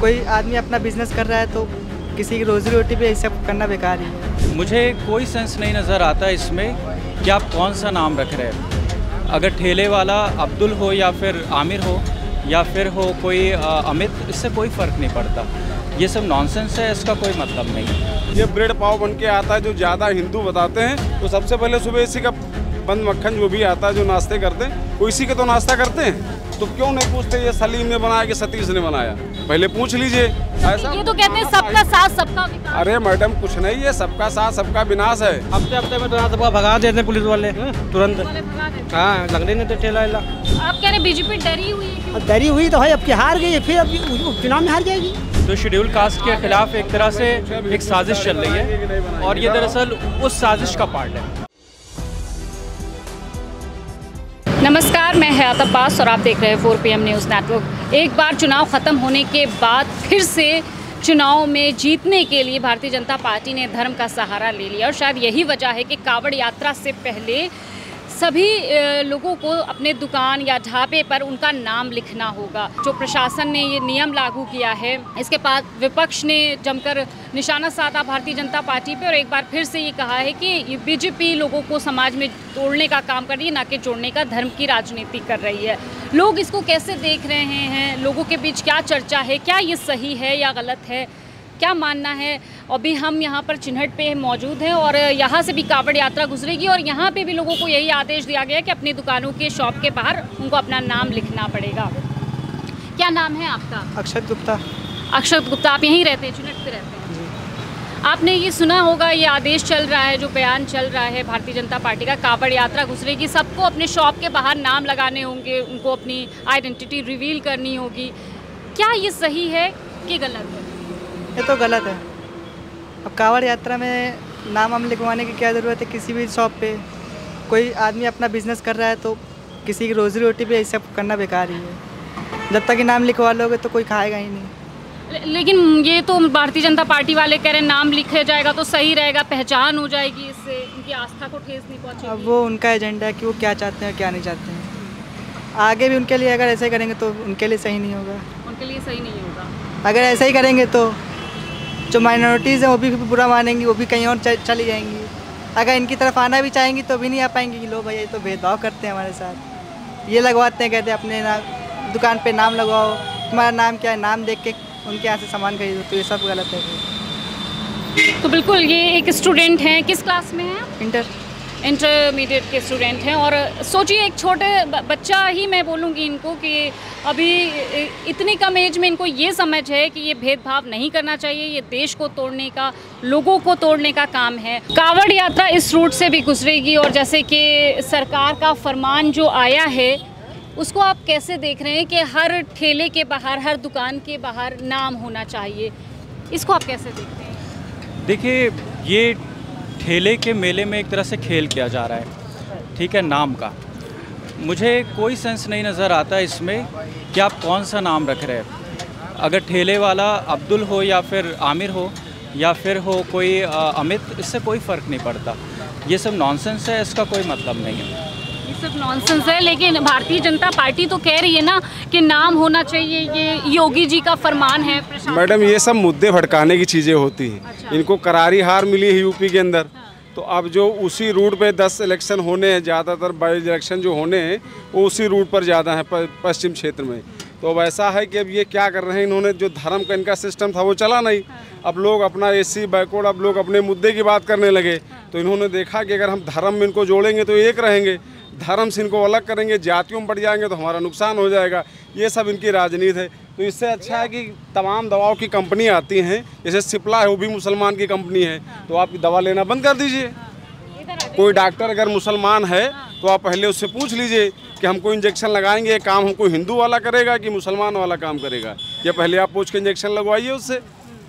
कोई आदमी अपना बिजनेस कर रहा है तो किसी की रोजी रोटी पे ये सब करना बेकार ही है। मुझे कोई सेंस नहीं नज़र आता इसमें कि आप कौन सा नाम रख रहे हैं। अगर ठेले वाला अब्दुल हो या फिर आमिर हो या फिर हो कोई अमित, इससे कोई फ़र्क नहीं पड़ता। ये सब नॉनसेंस है, इसका कोई मतलब नहीं। ये ब्रेड पाव बन के आता है जो ज़्यादा हिंदू बताते हैं, तो सबसे पहले सुबह इसी का बंद मक्खन जो भी आता है जो नाश्ते करते हैं, वो इसी के तो नाश्ता करते हैं। तो क्यों नहीं पूछते ये सलीम ने बनाया कि सतीश ने बनाया? पहले पूछ लीजिए। ऐसा ये तो कहते हैं सबका साथ सबका विकास। अरे मैडम कुछ नहीं है, सबका साथ सबका विनाश है। हफ्ते हफ्ते में तो सबका भगा देते हैं पुलिस वाले तुरंत। हाँ, लगने नहीं तो ठेला। आप कह रहे बीजेपी डरी हुई है? डरी हुई तो है, अब की हार गई है, फिर अब चुनाव में हार जाएगी। तो शेड्यूल कास्ट के खिलाफ एक तरह से एक साजिश चल रही है और ये दरअसल उस साजिश का पार्ट है। नमस्कार, मैं हयात अब्बास और आप देख रहे हैं 4 PM न्यूज़ नेटवर्क। एक बार चुनाव ख़त्म होने के बाद फिर से चुनाव में जीतने के लिए भारतीय जनता पार्टी ने धर्म का सहारा ले लिया और शायद यही वजह है कि कावड़ यात्रा से पहले सभी लोगों को अपने दुकान या ढाबे पर उनका नाम लिखना होगा। जो प्रशासन ने ये नियम लागू किया है, इसके बाद विपक्ष ने जमकर निशाना साधा भारतीय जनता पार्टी पे और एक बार फिर से ये कहा है कि ये बीजेपी लोगों को समाज में तोड़ने का काम कर रही है, ना कि जोड़ने का। धर्म की राजनीति कर रही है। लोग इसको कैसे देख रहे हैं? लोगों के बीच क्या चर्चा है? क्या ये सही है या गलत है? क्या मानना है? अभी हम यहाँ पर चिन्हट पे मौजूद हैं और यहाँ से भी कावड़ यात्रा गुजरेगी और यहाँ पे भी लोगों को यही आदेश दिया गया है कि अपनी दुकानों के शॉप के बाहर उनको अपना नाम लिखना पड़ेगा। क्या नाम है आपका? अक्षत गुप्ता। अक्षत गुप्ता, आप यहीं रहते हैं, चिन्हट पे रहते हैं? आपने ये सुना होगा, ये आदेश चल रहा है, जो बयान चल रहा है भारतीय जनता पार्टी का, कावड़ यात्रा गुजरेगी, सबको अपने शॉप के बाहर नाम लगाने होंगे, उनको अपनी आइडेंटिटी रिवील करनी होगी। क्या ये सही है कि गलत है? ये तो गलत है। अब कावड़ यात्रा में नाम हम लिखवाने की क्या ज़रूरत है? किसी भी शॉप पे कोई आदमी अपना बिजनेस कर रहा है तो किसी की रोजी रोटी पे ये सब करना बेकार ही है। जब तक कि नाम लिखवा लोगे तो कोई खाएगा ही नहीं। लेकिन ये तो भारतीय जनता पार्टी वाले कह रहे हैं नाम लिखा जाएगा तो सही रहेगा, पहचान हो जाएगी, इससे उनकी आस्था को ठेस नहीं पहुँचेगी। अब वो उनका एजेंडा है कि वो क्या चाहते हैं क्या नहीं चाहते हैं। आगे भी उनके लिए अगर ऐसे करेंगे तो उनके लिए सही नहीं होगा। उनके लिए सही नहीं होगा। अगर ऐसा ही करेंगे तो जो माइनॉरिटीज़ हैं वो भी बुरा मानेंगी, वो भी कहीं और चली जाएंगी। अगर इनकी तरफ आना भी चाहेंगी तो भी नहीं आ पाएंगी कि लो भैया ये तो भेदभाव करते हैं हमारे साथ, ये लगवाते हैं, कहते हैं अपने दुकान पे नाम लगवाओ, तुम्हारा नाम क्या है, नाम देख के उनके यहाँ से सामान खरीदो, तो ये सब गलत है। तो बिल्कुल, ये एक स्टूडेंट हैं, किस क्लास में हैं? इंटरमीडिएट के स्टूडेंट हैं और सोचिए एक छोटे बच्चा ही मैं बोलूँगी इनको कि अभी इतनी कम एज में इनको ये समझ है कि ये भेदभाव नहीं करना चाहिए, ये देश को तोड़ने का, लोगों को तोड़ने का काम है। कावड़ यात्रा इस रूट से भी गुजरेगी और जैसे कि सरकार का फरमान जो आया है उसको आप कैसे देख रहे हैं कि हर ठेले के बाहर, हर दुकान के बाहर नाम होना चाहिए, इसको आप कैसे देखते हैं? देखिए, ये ठेले के मेले में एक तरह से खेल किया जा रहा है, ठीक है, नाम का। मुझे कोई सेंस नहीं नज़र आता इसमें कि आप कौन सा नाम रख रहे हैं। अगर ठेले वाला अब्दुल हो या फिर आमिर हो या फिर हो कोई अमित, इससे कोई फ़र्क नहीं पड़ता। ये सब नॉनसेंस है, इसका कोई मतलब नहीं है। ये सब नॉनसेंस है, लेकिन भारतीय जनता पार्टी तो कह रही है ना कि नाम होना चाहिए, ये योगी जी का फरमान है। मैडम ये सब मुद्दे भड़काने की चीज़ें होती हैं। अच्छा। इनको करारी हार मिली है यूपी के अंदर। तो अब जो उसी रूट पे 10 इलेक्शन होने हैं, ज़्यादातर बाई इलेक्शन जो होने हैं वो उसी रूट पर ज़्यादा है पश्चिम क्षेत्र में। तो अब ऐसा है कि अब ये क्या कर रहे हैं, इन्होंने जो धर्म का इनका सिस्टम था वो चला नहीं। अब लोग अपना SC बैकवर्ड, अब लोग अपने मुद्दे की बात करने लगे। तो इन्होंने देखा कि अगर हम धर्म में इनको जोड़ेंगे तो एक रहेंगे, धर्म से इनको अलग करेंगे, जातियों में बढ़ जाएंगे तो हमारा नुकसान हो जाएगा। ये सब इनकी राजनीति है। तो इससे अच्छा है कि तमाम दवाओं की कंपनी आती हैं, जैसे सिप्ला है वो भी मुसलमान की कंपनी है, तो आप दवा लेना बंद कर दीजिए। कोई डॉक्टर अगर मुसलमान है तो आप पहले उससे पूछ लीजिए कि हमको इंजेक्शन लगाएंगे, ये काम हमको हिंदू वाला करेगा कि मुसलमान वाला काम करेगा, ये पहले आप पूछ के इंजेक्शन लगवाइए उससे।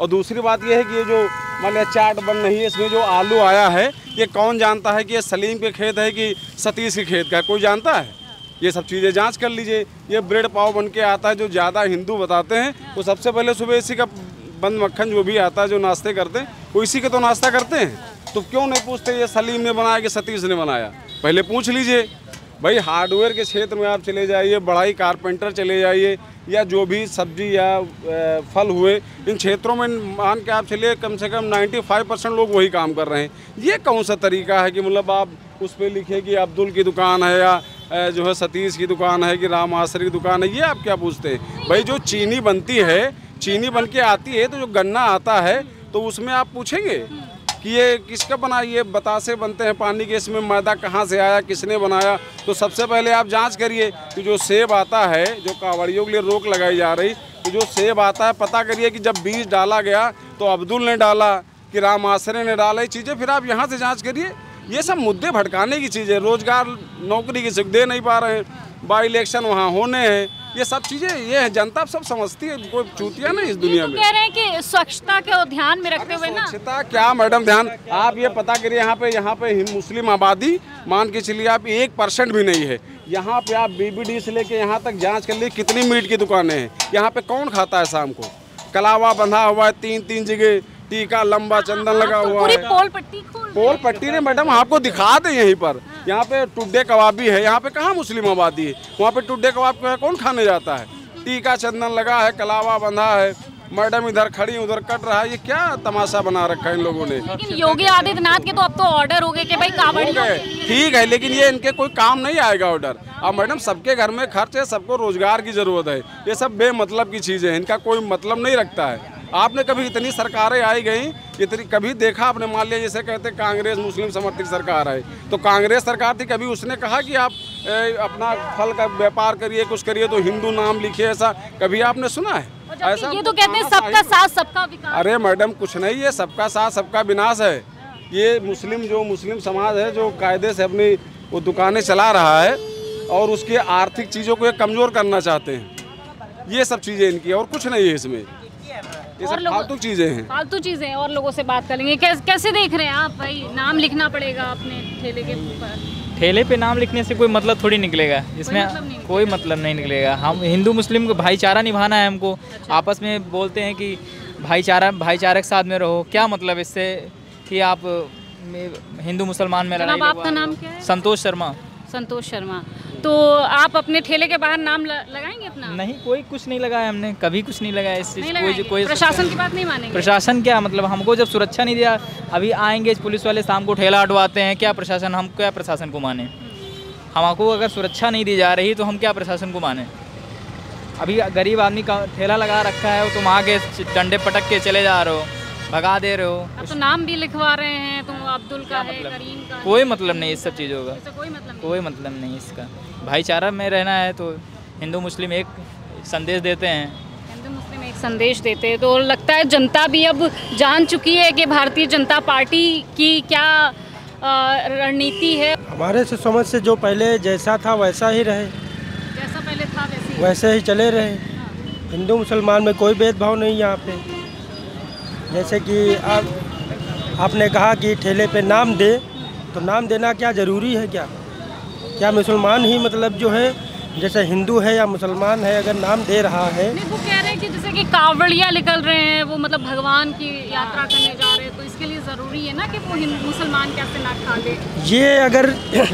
और दूसरी बात ये है कि ये जो मान लिया चाट बन रही है, इसमें जो आलू आया है, ये कौन जानता है कि ये सलीम के खेत है कि सतीश के खेत का है? कोई जानता है? ये सब चीज़ें जांच कर लीजिए। ये ब्रेड पाव बन के आता है जो ज़्यादा हिंदू बताते हैं, वो सबसे पहले सुबह इसी का बंद मक्खन जो भी आता है जो नाश्ते करते हैं, वो इसी के तो नाश्ता करते हैं। तो क्यों नहीं पूछते ये सलीम ने बनाया कि सतीश ने बनाया? पहले पूछ लीजिए। भाई हार्डवेयर के क्षेत्र में आप चले जाइए, बढ़ाई कारपेंटर चले जाइए, या जो भी सब्जी या फल हुए, इन क्षेत्रों में मान के आप चलिए कम से कम 95% लोग वही काम कर रहे हैं। ये कौन सा तरीका है कि मतलब आप उस पर लिखे कि अब्दुल की दुकान है या जो है सतीश की दुकान है कि राम आसरी की दुकान है, ये आप क्या पूछते हैं? भाई जो चीनी बनती है, चीनी बन के आती है, तो जो गन्ना आता है तो उसमें आप पूछेंगे कि ये किसका बना, ये बतासे बनते हैं पानी के, इसमें मैदा कहाँ से आया, किसने बनाया? तो सबसे पहले आप जांच करिए कि जो सेब आता है, जो कावड़ियों के लिए रोक लगाई जा रही, तो जो सेब आता है पता करिए कि जब बीज डाला गया तो अब्दुल ने डाला कि राम आसरे ने डाला, ये चीज़ें फिर आप यहाँ से जाँच करिए। ये सब मुद्दे भटकाने की चीज़ है। रोजगार नौकरी की सुख दे नहीं पा रहे हैं, बाई इलेक्शन वहाँ होने हैं, ये सब चीज़ें ये है, जनता सब समझती है, कोई चूतिया नहीं इस दुनिया में। कह रहे हैं कि स्वच्छता को ध्यान में रखते हुए ना, स्वच्छता क्या मैडम, ध्यान आप ये पता करिए, यहाँ पे मुस्लिम आबादी मान के चलिए आप 1% भी नहीं है। यहाँ पे आप BBD से लेके यहाँ तक जांच कर लिए कितनी मीट की दुकानें हैं। यहाँ पे कौन खाता है शाम को? कलावा बंधा हुआ है 3-3 जगह, टीका लंबा चंदन लगा हुआ है, पोल पट्टी ने मैडम आपको दिखा दे यहीं पर। यहाँ पे टुड्डे कबाबी है, यहाँ पे कहाँ मुस्लिम आबादी है? वहाँ पे टुड्डे कबाब कौन खाने जाता है? टीका चंदन लगा है, कलावा बंधा है, मैडम इधर खड़ी उधर कट रहा है, ये क्या तमाशा बना रखा है इन लोगों ने? लेकिन योगी आदित्यनाथ के तो अब तो ऑर्डर हो गए कि भाई कावड़ियों, ठीक है, लेकिन ये इनके कोई काम नहीं आएगा ऑर्डर। अब मैडम सबके घर में खर्च है, सबको रोजगार की जरूरत है, ये सब बेमतलब की चीजें हैं, इनका कोई मतलब नहीं रखता है। आपने कभी इतनी सरकारें आई गई, इतनी कभी देखा आपने? मान लिया जैसे कहते कांग्रेस मुस्लिम समर्थित सरकार है, तो कांग्रेस सरकार थी, कभी उसने कहा कि आप अपना फल का व्यापार करिए, कुछ करिए तो हिंदू नाम लिखिए, ऐसा कभी आपने सुना है? ऐसा ये तो कहते हैं सबका साथ सबका विकास। अरे मैडम कुछ नहीं है, सबका साथ सबका विनाश है। ये मुस्लिम समाज है जो कायदे से अपनी वो दुकानें चला रहा है और उसकी आर्थिक चीज़ों को ये कमज़ोर करना चाहते हैं। ये सब चीज़ें इनकी, और कुछ नहीं है इसमें, ये सब फालतू चीज़ें हैं। फालतू चीज़ें। और लोगों से बात करेंगे, कैसे देख रहे हैं आप? भाई नाम लिखना पड़ेगा अपने ठेले के ऊपर। ठेले पे नाम लिखने से कोई मतलब थोड़ी निकलेगा, इसमें कोई मतलब नहीं निकलेगा। हम हिंदू मुस्लिम को भाईचारा निभाना है हमको। आपस में बोलते हैं कि भाईचारे के साथ में रहो, क्या मतलब इससे कि आप हिंदू मुसलमान में लड़ाई? आपका नाम क्या है? संतोष शर्मा। संतोष शर्मा। तो आप अपने ठेले के बाहर नाम लगाएंगे अपना? नहीं, कोई कुछ नहीं लगाया हमने, कभी कुछ नहीं लगाया इस चीज़। कोई प्रशासन की बात नहीं मानेंगे? प्रशासन क्या मतलब, हमको जब सुरक्षा नहीं दिया, अभी आएंगे पुलिस वाले शाम को ठेला हटवाते हैं, क्या प्रशासन, हम क्या प्रशासन को माने? हमको अगर सुरक्षा नहीं दी जा रही तो हम क्या प्रशासन को माने? अभी गरीब आदमी का ठेला लगा रखा है, तुम आगे डंडे पटक के चले जा रहे हो, भगा दे रहे हो। अब तो नाम भी लिखवा रहे हैं, तो अब्दुल का है, करीम का। कोई मतलब नहीं इस सब चीज़ों का, कोई मतलब नहीं इसका। भाईचारा में रहना है तो हिंदू मुस्लिम एक संदेश देते हैं, हिंदू मुस्लिम एक संदेश देते हैं। तो लगता है जनता भी अब जान चुकी है कि भारतीय जनता पार्टी की क्या रणनीति है। हमारे से समझ से जो पहले जैसा था वैसा ही रहे, जैसा पहले था वैसे ही चले रहे। हिंदू मुसलमान में कोई भेदभाव नहीं यहाँ पे। जैसे कि आपने कहा कि ठेले पे नाम दे, तो नाम देना क्या ज़रूरी है? क्या मुसलमान ही मतलब जो है, जैसे हिंदू है या मुसलमान है, अगर नाम दे रहा है? नहीं, वो कह रहे हैं कि जैसे कि कावड़िया निकल रहे हैं, वो मतलब भगवान की यात्रा करने जा रहे हैं, तो इसके लिए ज़रूरी है ना कि वो मुसलमान कैसे ना खा ले। ये अगर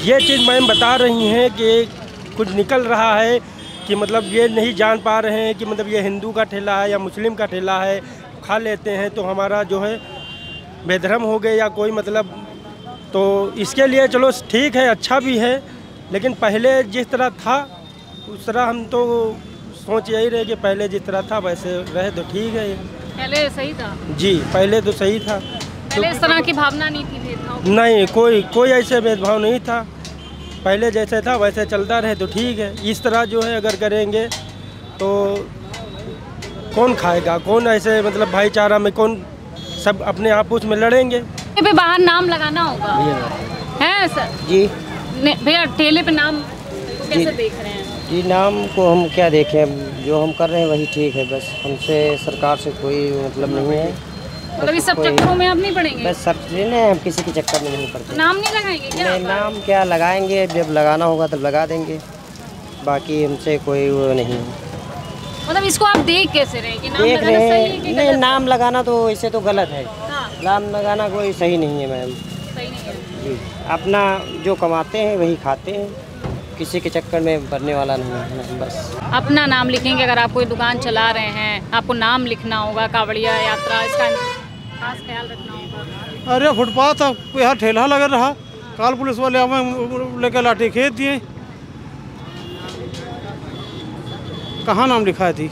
ये चीज़ मैम बता रही हैं कि कुछ निकल रहा है कि मतलब ये नहीं जान पा रहे हैं कि मतलब ये हिंदू का ठेला है या मुस्लिम का ठेला है, खा लेते हैं तो हमारा जो है बेधर्म हो गए या कोई मतलब। तो इसके लिए चलो ठीक है, अच्छा भी है, लेकिन पहले जिस तरह था उस तरह हम तो सोच यही रहे कि पहले जिस तरह था वैसे रहे तो ठीक है। पहले सही था जी, पहले तो सही था। पहले इस तरह की भावना नहीं थी, भेदभाव नहीं, कोई ऐसे भेदभाव नहीं था। पहले जैसे था वैसे चलता रहे तो ठीक है। इस तरह जो है अगर करेंगे तो कौन खाएगा, कौन ऐसे मतलब भाईचारा में कौन, सब अपने आपस में लड़ेंगे। पे बाहर नाम लगाना होगा है सर जी। भैया ठेले पे नाम तो कैसे देख रहे हैं जी? नाम को हम क्या देखें, जो हम कर रहे हैं वही ठीक है। बस हमसे सरकार से कोई मतलब नहीं है। मतलब इस सब चक्करों में आप नहीं पड़ेंगे? बस सर नहीं, हम किसी के चक्कर में नहीं पड़ते। नाम नहीं लगाएंगे क्या? नहीं, नाम क्या लगाएंगे, जब लगाना होगा तब लगा देंगे, बाकी हमसे कोई वो नहीं है। मतलब इसको आप देख कैसे रहे कि नाम देख लगाना रहे सही है हैं? कि नहीं, गलत? नाम लगाना तो ऐसे तो गलत है। हाँ। नाम लगाना कोई सही नहीं है मैम सही नहीं है जी। अपना जो कमाते हैं वही खाते हैं, किसी के चक्कर में पड़ने वाला नहीं है बस। अपना नाम लिखेंगे, अगर आप कोई दुकान चला रहे हैं आपको नाम लिखना होगा, कांवड़िया यात्रा, इसका खास ख्याल रखना होगा। अरे फुटपाथ यहाँ ठेला लगा रहा, काल पुलिस वाले हमें लेकर लाठी खेत दिए। कहाँ नाम लिखा थी?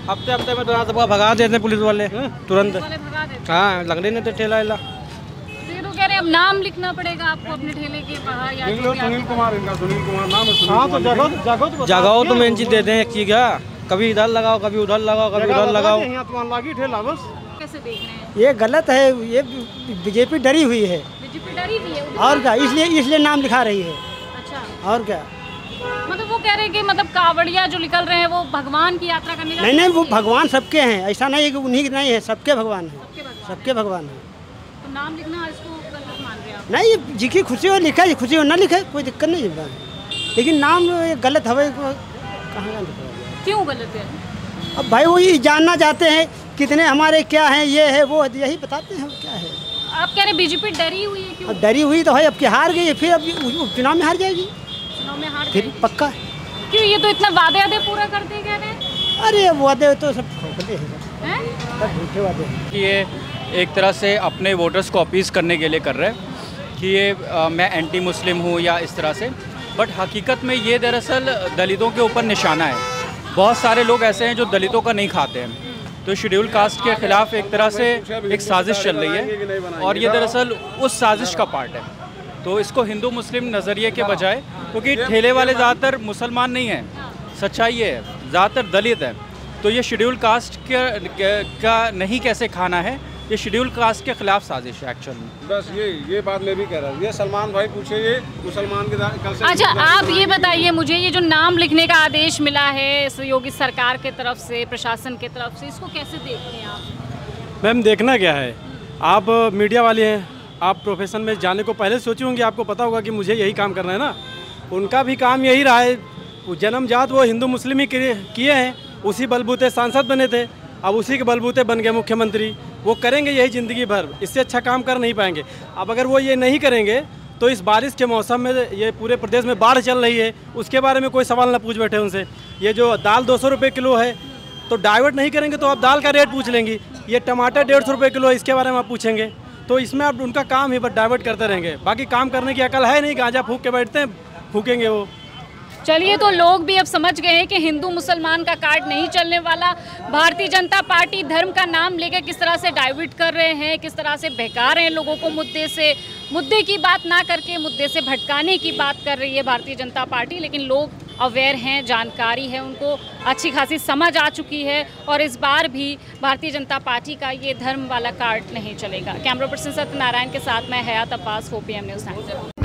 हफ्ते हफ्ते में तो यहाँ सबका भगा देते पुलिस वाले तुरंत। हाँ, लगने नहीं थे ठेला वेला। तो कह रहे अब नाम लिखना पड़ेगा आपको अपने ठेले के बाहर या सुनील कुमार नाम है। हाँ तो जगह तो मेन चीज देते हैं एक चीज, कभी इधर लगाओ, कभी उधर लगाओ, कभी उधर लगाओ। यहाँ तो लागी ठेला बस। कैसे देख रहे हैं? ये गलत है, ये बीजेपी डरी हुई है। बीजेपी डरी हुई है और क्या, इसलिए नाम लिखा रही है। अच्छा, और क्या? मतलब वो कह रहे हैं कि मतलब कावड़िया जो निकल रहे हैं वो भगवान की यात्रा करने का। नहीं, वो भगवान सबके हैं, ऐसा नहीं है कि उन्हीं के नहीं है, सबके भगवान है, सबके भगवान है। तो नाम लिखना इसको गलत मान रहे हैं? नहीं, जिसकी खुशी हो लिखा है, खुशी हो ना लिखे कोई दिक्कत नहीं है, लेकिन नाम गलत हवे कहाँ लिखा? क्यों गलत है? अब भाई वही जानना चाहते हैं कितने हमारे क्या हैं, ये है वो है, यही बताते हैं क्या है। आप कह रहे बीजेपी डरी हुई है? क्यों अब डरी हुई तो है, अब की हार गई है, फिर अब चुनाव में हार जाएगी, चुनाव में हार फिर जाएगी। पक्का। क्यों, ये तो इतना वादे पूरा करते कह रहे हैं। अरे वादे तो सब खोखले हैं, सब झूठे वादे हैं। कि ये एक तरह से अपने वोटर्स को अपीज़ करने के लिए कर रहे हैं कि ये मैं एंटी मुस्लिम हूँ या इस तरह से, बट हकीकत में ये दरअसल दलितों के ऊपर निशाना है। बहुत सारे लोग ऐसे हैं जो दलितों का नहीं खाते हैं, तो शेड्यूल कास्ट के खिलाफ एक तरह से एक साजिश चल रही है और ये दरअसल उस साजिश का पार्ट है। तो इसको हिंदू मुस्लिम नज़रिए के बजाय, क्योंकि ठेले वाले ज़्यादातर मुसलमान नहीं हैं, सच्चाई ये है ज़्यादातर दलित हैं, तो ये शेड्यूल कास्ट का नहीं कैसे खाना है, ये शेड्यूल कास्ट के खिलाफ साजिश है एक्चुअल में। बस ये बात मैं भी कह रहा हूँ। ये सलमान भाई पूछे, ये मुसलमान के कल से। अच्छा, आप ये बताइए मुझे, ये जो नाम लिखने का आदेश मिला है इस योगी सरकार के तरफ से, प्रशासन के तरफ से, इसको कैसे देखते हैं आप? मैम देखना क्या है, आप मीडिया वाले हैं, आप प्रोफेशन में जाने को पहले सोचे होंगे, आपको पता होगा कि मुझे यही काम करना है ना। उनका भी काम यही रहा है, जन्मजात वो हिंदू मुस्लिम ही किए हैं, उसी बलबूते सांसद बने थे, अब उसी के बलबूते बन गए मुख्यमंत्री। वो करेंगे यही ज़िंदगी भर, इससे अच्छा काम कर नहीं पाएंगे। अब अगर वो ये नहीं करेंगे तो इस बारिश के मौसम में ये पूरे प्रदेश में बाढ़ चल रही है, उसके बारे में कोई सवाल ना पूछ बैठे उनसे। ये जो दाल 200 रुपये किलो है, तो डाइवर्ट नहीं करेंगे तो आप दाल का रेट पूछ लेंगी। ये टमाटर 150 रुपये किलो है, इसके बारे में आप पूछेंगे, तो इसमें आप उनका काम ही बस डाइवर्ट करते रहेंगे। बाकी काम करने की अकल है नहीं, गांजा फूंक के बैठते हैं, फूकेंगे वो। चलिए, तो लोग भी अब समझ गए हैं कि हिंदू मुसलमान का कार्ड नहीं चलने वाला। भारतीय जनता पार्टी धर्म का नाम लेकर किस तरह से डाइवर्ट कर रहे हैं, किस तरह से बहका रहे हैं लोगों को, मुद्दे की बात ना करके मुद्दे से भटकाने की बात कर रही है भारतीय जनता पार्टी। लेकिन लोग अवेयर हैं, जानकारी है, उनको अच्छी खासी समझ आ चुकी है और इस बार भी भारतीय जनता पार्टी का ये धर्म वाला कार्ड नहीं चलेगा। कैमरा पर्सन सत्यनारायण के साथ मैं हयात अब्बास, 4PM न्यूज़।